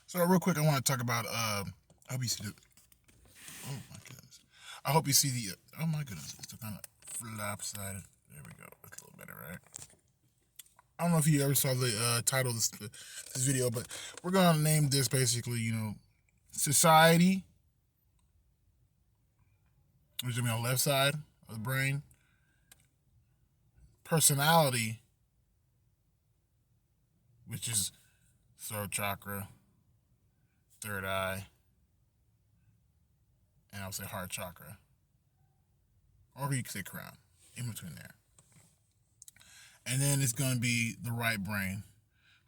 So real quick, I want to talk about. I hope you see the. Oh my goodness. I hope you see the. Oh my goodness. It's kind of lopsided. There we go. That's a little better, right? I don't know if you ever saw the title of this video, but we're gonna name this basically, society, which is gonna be on the left side of the brain, personality, which is throat chakra, third eye, and I'll say heart chakra, or you could say crown, in between there. And then it's gonna be the right brain,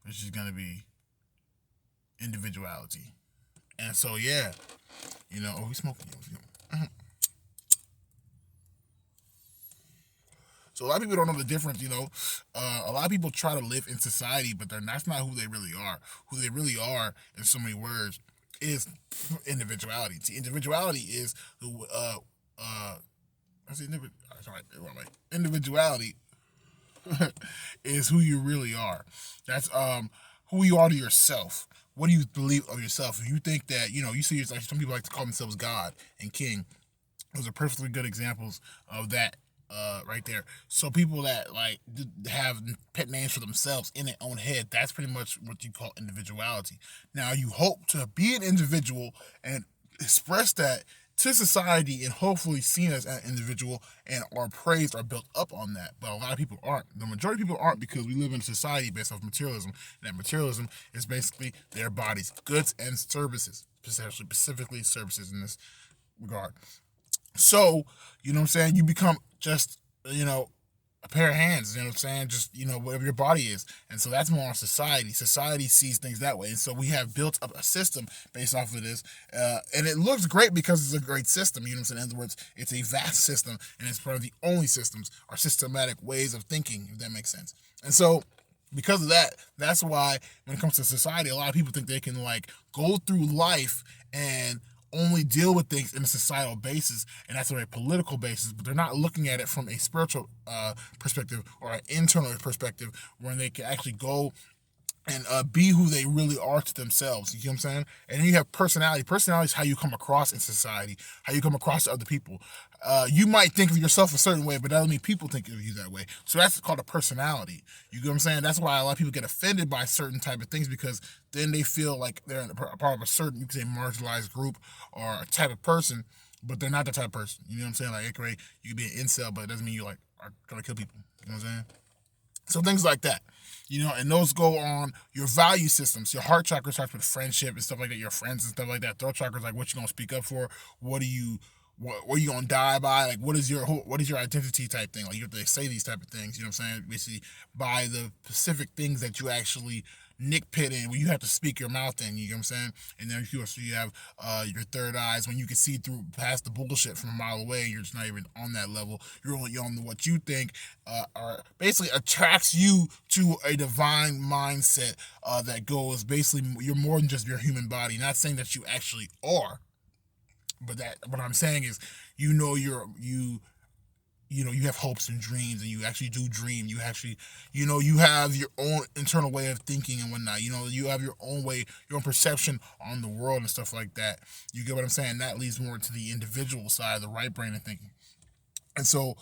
which is gonna be individuality. And so yeah, oh, we smoking. So a lot of people don't know the difference. A lot of people try to live in society, but that's not who they really are. Who they really are, in so many words, is individuality. See, individuality is who. I say sorry, wrong way. Individuality is who you really are. That's who you are to yourself. What do you believe of yourself? If you think that you see yourself, some people like to call themselves God and King. Those are perfectly good examples of that right there. So people that like have pet names for themselves in their own head, that's pretty much what you call individuality. Now you hope to be an individual and express that to society and hopefully seen as an individual and are praised or built up on that. But a lot of people aren't. The majority of people aren't because we live in a society based off materialism. And that materialism is basically their bodies, goods and services, specifically services in this regard. So, what I'm saying? You become just, a pair of hands, what I'm saying? Just, whatever your body is. And so that's more on society. Society sees things that way. And so we have built up a system based off of this. And it looks great because it's a great system. You know what I'm saying? In other words, it's a vast system and it's one of the only systems or systematic ways of thinking, if that makes sense. And so because of that, that's why when it comes to society, a lot of people think they can like go through life and only deal with things in a societal basis, and that's on a political basis, but they're not looking at it from a spiritual perspective or an internal perspective where they can actually go and be who they really are to themselves. You know what I'm saying? And then you have personality. Personality is how you come across in society, how you come across to other people. You might think of yourself a certain way, but that doesn't mean people think of you that way. So that's called a personality. You get what I'm saying? That's why a lot of people get offended by certain type of things because then they feel like they're a part of a certain, you could say, marginalized group or a type of person, but they're not that type of person. You know what I'm saying? Like, okay, you could be an incel, but it doesn't mean you like are gonna kill people. You know what I'm saying? So things like that, and those go on your value systems. Your heart chakra starts with friendship and stuff like that, your friends and stuff like that. Throat chakra is like what you gonna speak up for. What are you gonna die by? Like what is your identity type thing? Like you have to say these type of things. You know what I'm saying? Basically, by the specific things that you actually nickpit in, when you have to speak your mouth in. You know what I'm saying? And then you have your third eyes when you can see through past the bullshit from a mile away. You're just not even on that level. You're only on what you think are basically attracts you to a divine mindset that goes basically you're more than just your human body. Not saying that you actually are, but that what I'm saying is you have hopes and dreams and you actually do dream. You actually you have your own internal way of thinking and whatnot. You have your own way, your own perception on the world and stuff like that. You get what I'm saying? That leads more to the individual side, the right brain of thinking. And so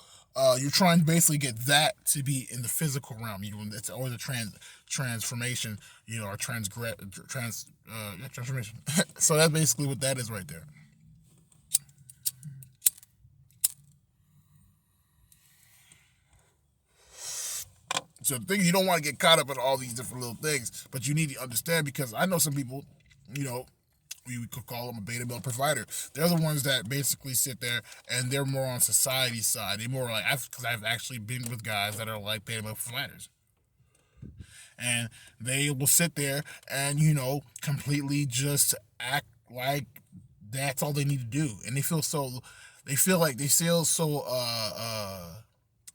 you're trying to basically get that to be in the physical realm. It's always a transformation, or transformation. So that's basically what that is right there. So the thing, you don't want to get caught up in all these different little things, but you need to understand because I know some people, we could call them a beta male provider. They're the ones that basically sit there and they're more on society's side. They're more like, because I've actually been with guys that are like beta male providers. And they will sit there and, completely just act like that's all they need to do. And they feel so,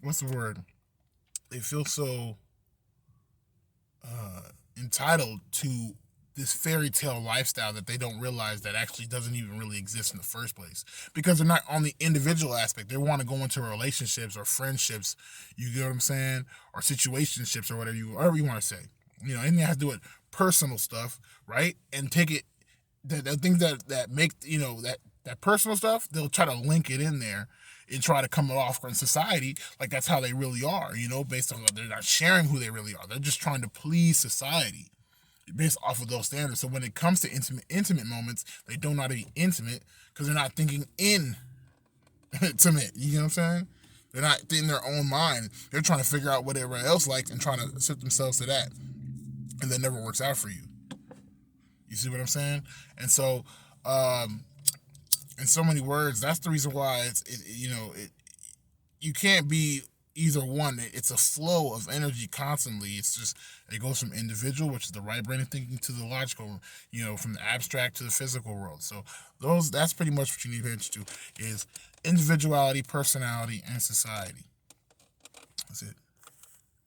what's the word? They feel so entitled to this fairy tale lifestyle that they don't realize that actually doesn't even really exist in the first place because they're not on the individual aspect. They want to go into relationships or friendships, you get what I'm saying, or situationships or whatever you want to say. Anything that has to do with personal stuff, right, and take it, the things that make, that personal stuff, they'll try to link it in there and try to come off in society like that's how they really are, based on, they're not sharing who they really are. They're just trying to please society based off of those standards. So when it comes to intimate moments, they don't know how to be intimate because they're not thinking in intimate. You know what I'm saying? They're not in their own mind. They're trying to figure out what everybody else likes and trying to set themselves to that, and that never works out for you. You see what I'm saying? And so, in so many words, that's the reason why you can't be either one. It's a flow of energy constantly. It's just, it goes from individual, which is the right brain thinking, to the logical, from the abstract to the physical world. So that's pretty much what you need to pay attention to, is individuality, personality, and society. That's it.